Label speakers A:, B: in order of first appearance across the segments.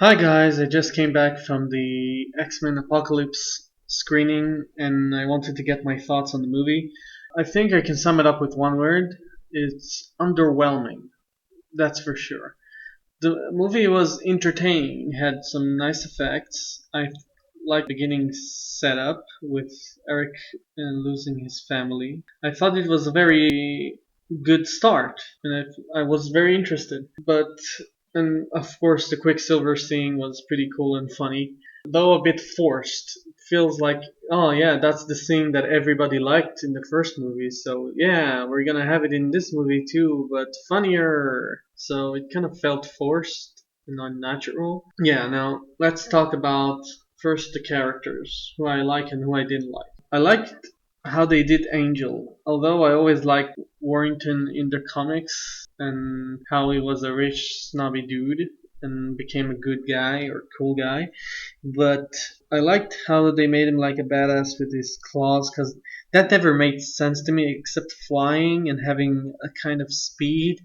A: Hi guys, I just came back from the X-Men Apocalypse screening and I wanted to get my thoughts on the movie. I think I can sum it up with one word. It's underwhelming. That's for sure. The movie was entertaining, had some nice effects. I liked the beginning setup with Eric losing his family. I thought it was a very good start and I was very interested. But and of course, the Quicksilver scene was pretty cool and funny, though a bit forced. It feels like, oh yeah, that's the scene that everybody liked in the first movie, so yeah, we're gonna have it in this movie too, but funnier. So it kind of felt forced and unnatural. Yeah, now let's talk about first the characters, who I like and who I didn't like. I liked how they did Angel, although I always liked Warrington in the comics and how he was a rich, snobby dude and became a good guy or cool guy. But I liked how they made him like a badass with his claws because that never made sense to me except flying and having a kind of speed,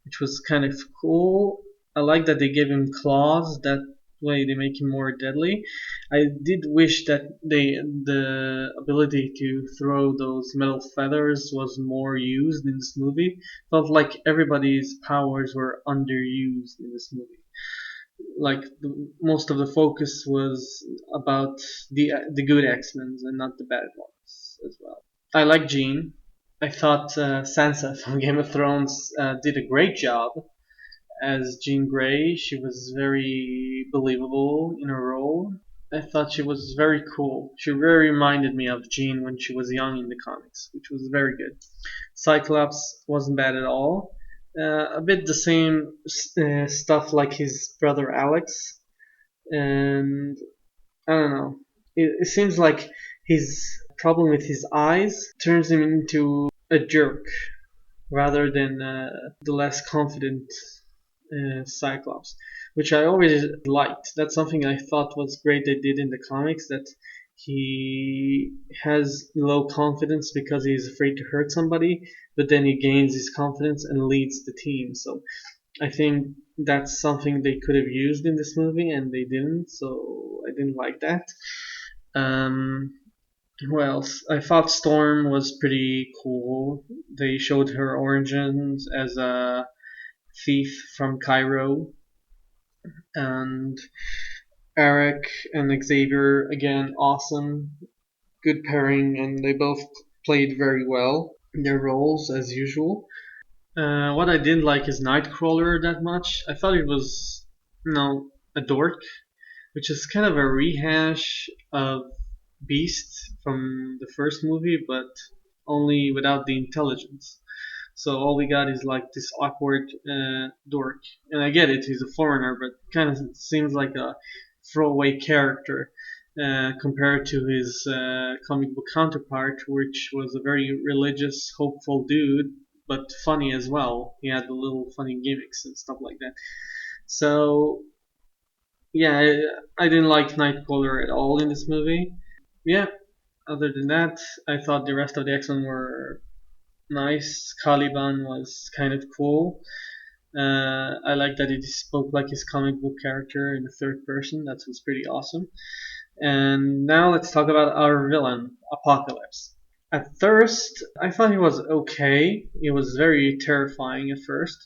A: which was kind of cool. I like that they gave him claws. That way they make him more deadly. I did wish that the ability to throw those metal feathers was more used in this movie. Felt like everybody's powers were underused in this movie. Like most of the focus was about the good X-Men and not the bad ones as well. I like Jean. I thought Sansa from Game of Thrones did a great job as Jean Grey. She was very believable in her role. I thought she was very cool. She very reminded me of Jean when she was young in the comics, which was very good. Cyclops wasn't bad at all. A bit the same stuff like his brother Alex, and I don't know. It seems like his problem with his eyes turns him into a jerk rather than the less confident Cyclops, which I always liked. That's something I thought was great they did in the comics, that he has low confidence because he's afraid to hurt somebody, but then he gains his confidence and leads the team. So I think that's something they could have used in this movie and they didn't, so I didn't like that. Um, who else? I thought Storm was pretty cool. They showed her origins as a thief from Cairo, and Eric and Xavier again, awesome, good pairing, and they both played very well their roles as usual. What I didn't like is Nightcrawler that much. I thought it was, a dork, which is kind of a rehash of Beast from the first movie, but only without the intelligence. So all we got is like this awkward dork. And I get it, he's a foreigner, but kind of seems like a throwaway character compared to his comic book counterpart, which was a very religious, hopeful dude, but funny as well. He had the little funny gimmicks and stuff like that. So yeah, I didn't like Nightcrawler at all in this movie. Yeah, other than that, I thought the rest of the X-Men were nice. Caliban was kind of cool. I like that he spoke like his comic book character in the third person. That was pretty awesome. And now let's talk about our villain, Apocalypse. At first, I thought he was okay. He was very terrifying at first.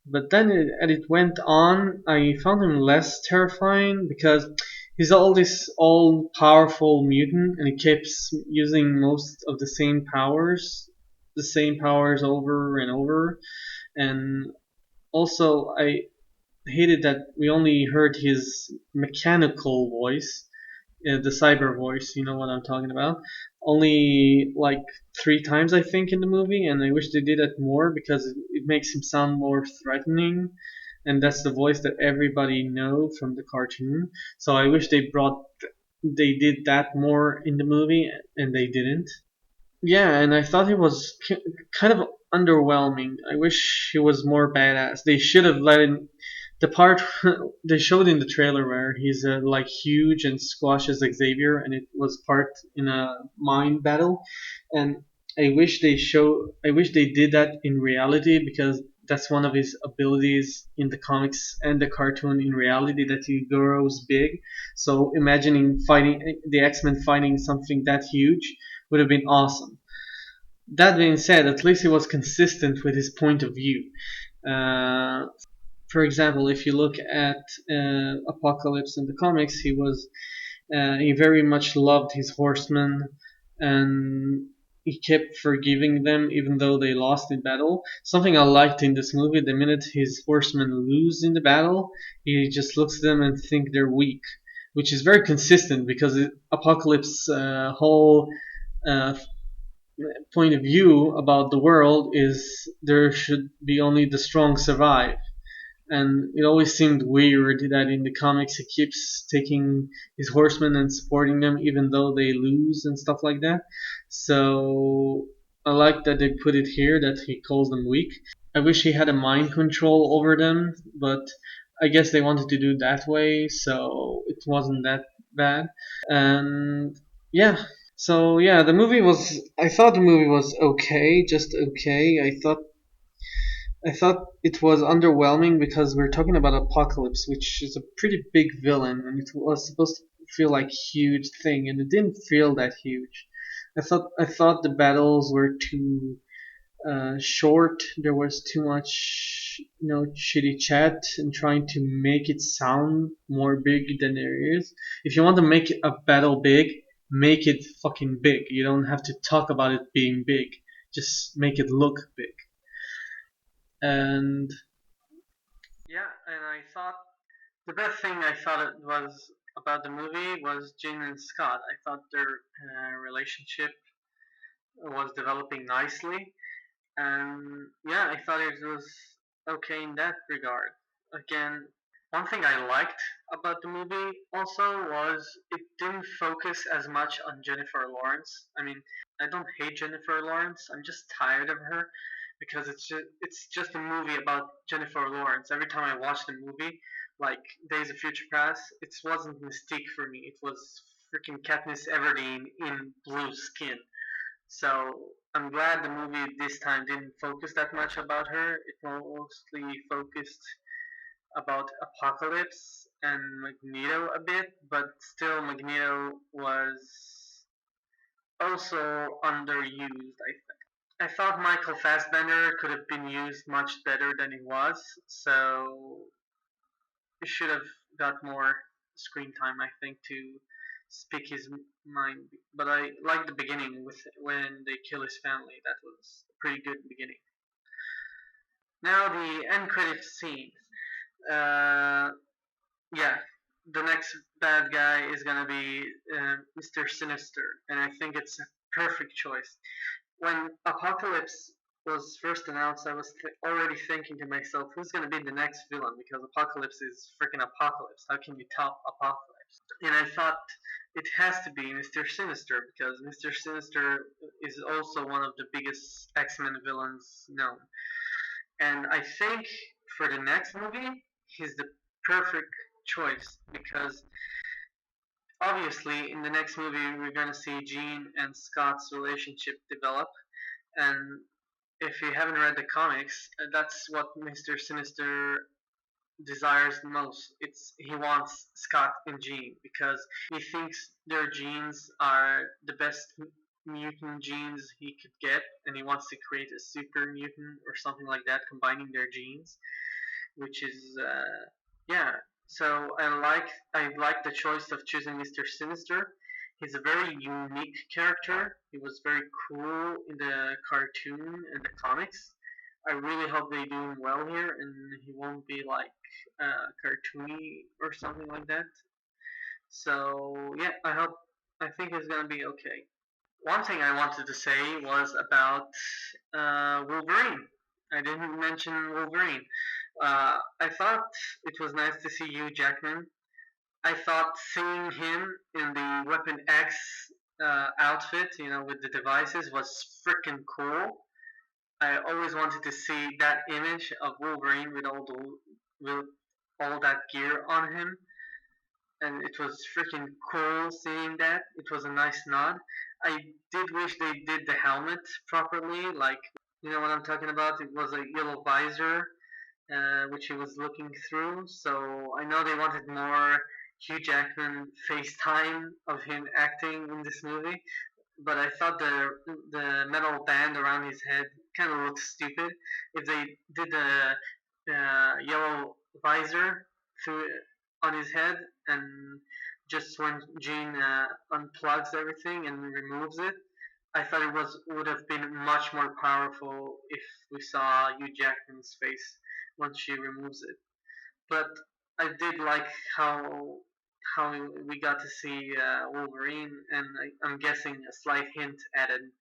A: But then as it went on, I found him less terrifying because he's all this all powerful mutant and he keeps using most of the same powers over and over. And also, I hated that we only heard his mechanical voice, the cyber voice, you know what I'm talking about, only like 3 times I think in the movie, and I wish they did that more because it makes him sound more threatening, and that's the voice that everybody know from the cartoon. So I wish they did that more in the movie, and they didn't. Yeah, and I thought he was kind of underwhelming. I wish he was more badass. They should have let him. The part they showed in the trailer where he's like huge and squashes Xavier, and it was part in a mind battle. And I wish they did that in reality because that's one of his abilities in the comics and the cartoon in reality, that he grows big. So imagining fighting the X-Men fighting something that huge would have been awesome. That being said, at least he was consistent with his point of view. Uh, for example, if you look at Apocalypse in the comics, he very much loved his horsemen, and he kept forgiving them even though they lost in battle. Something I liked in this movie: the minute his horsemen lose in the battle, he just looks at them and think they're weak, which is very consistent because Apocalypse whole uh, point of view about the world is there should be only the strong survive. And it always seemed weird that in the comics he keeps taking his horsemen and supporting them even though they lose and stuff like that. So I like that they put it here that he calls them weak. I wish he had a mind control over them, but I guess they wanted to do it that way, so it wasn't that bad. And yeah, so yeah, the movie was. I thought the movie was okay, just okay. I thought it was underwhelming because we're talking about Apocalypse, which is a pretty big villain, and it was supposed to feel like a huge thing, and it didn't feel that huge. I thought the battles were too short. There was too much, chitty chat and trying to make it sound more big than it is. If you want to make a battle big, make it fucking big. You don't have to talk about it being big. Just make it look big. And yeah, and I thought the best thing I thought it was about the movie was Jane and Scott. I thought their relationship was developing nicely, and yeah, I thought it was okay in that regard. Again, one thing I liked about the movie also was it didn't focus as much on Jennifer Lawrence. I mean, I don't hate Jennifer Lawrence. I'm just tired of her because it's just a movie about Jennifer Lawrence. Every time I watch the movie, like Days of Future Past, it wasn't Mystique for me. It was freaking Katniss Everdeen in blue skin. So I'm glad the movie this time didn't focus that much about her. It mostly focused about Apocalypse and Magneto a bit, but still Magneto was also underused, I think. I thought Michael Fassbender could have been used much better than he was, so he should have got more screen time, I think, to speak his mind. But I like the beginning with when they kill his family. That was a pretty good beginning. Now the end credit scenes. Uh, yeah, the next bad guy is gonna be Mr. Sinister, and I think it's a perfect choice. When Apocalypse was first announced, I was already thinking to myself, who's gonna be the next villain? Because Apocalypse is freaking Apocalypse. How can you top Apocalypse? And I thought it has to be Mr. Sinister because Mr. Sinister is also one of the biggest X-Men villains known. And I think for the next movie, he's the perfect choice because obviously in the next movie we're gonna see Jean and Scott's relationship develop, and if you haven't read the comics, that's what Mister Sinister desires most. It's he wants Scott and Jean because he thinks their genes are the best mutant genes he could get, and he wants to create a super mutant or something like that, combining their genes, which is yeah. So I like the choice of choosing Mister Sinister. He's a very unique character. He was very cool in the cartoon and the comics. I really hope they do him well here, and he won't be like cartoony or something like that. So yeah, I think it's gonna be okay. One thing I wanted to say was about Wolverine. I didn't mention Wolverine. I thought it was nice to see Hugh Jackman. I thought seeing him in the Weapon X outfit, with the devices, was freaking cool. I always wanted to see that image of Wolverine with all that gear on him, and it was freaking cool seeing that. It was a nice nod. I did wish they did the helmet properly, like You know what I'm talking about? It was a yellow visor, which he was looking through. So I know they wanted more Hugh Jackman FaceTime of him acting in this movie, but I thought the metal band around his head kind of looked stupid. If they did the yellow visor through on his head, and just when Gene unplugs everything and removes it, I thought it was would have been much more powerful if we saw Hugh Jackman's face once she removes it. But I did like how we got to see Wolverine, and I'm guessing a slight hint at an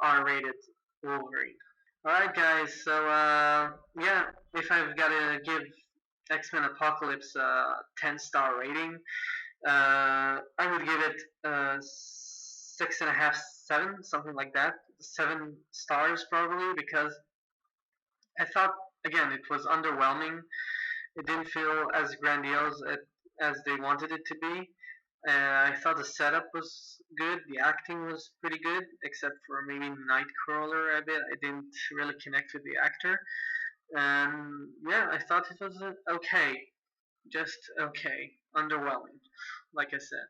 A: R-rated Wolverine. All right, guys. So yeah, if I've got to give X-Men Apocalypse a 10-star rating, I would give it 6.5, 7, something like that. 7 stars probably because I thought again it was underwhelming. It didn't feel as grandiose as they wanted it to be. I thought the setup was good. The acting was pretty good, except for maybe Nightcrawler a bit. I didn't really connect with the actor. And yeah, I thought it was okay. Just okay. Underwhelming, like I said.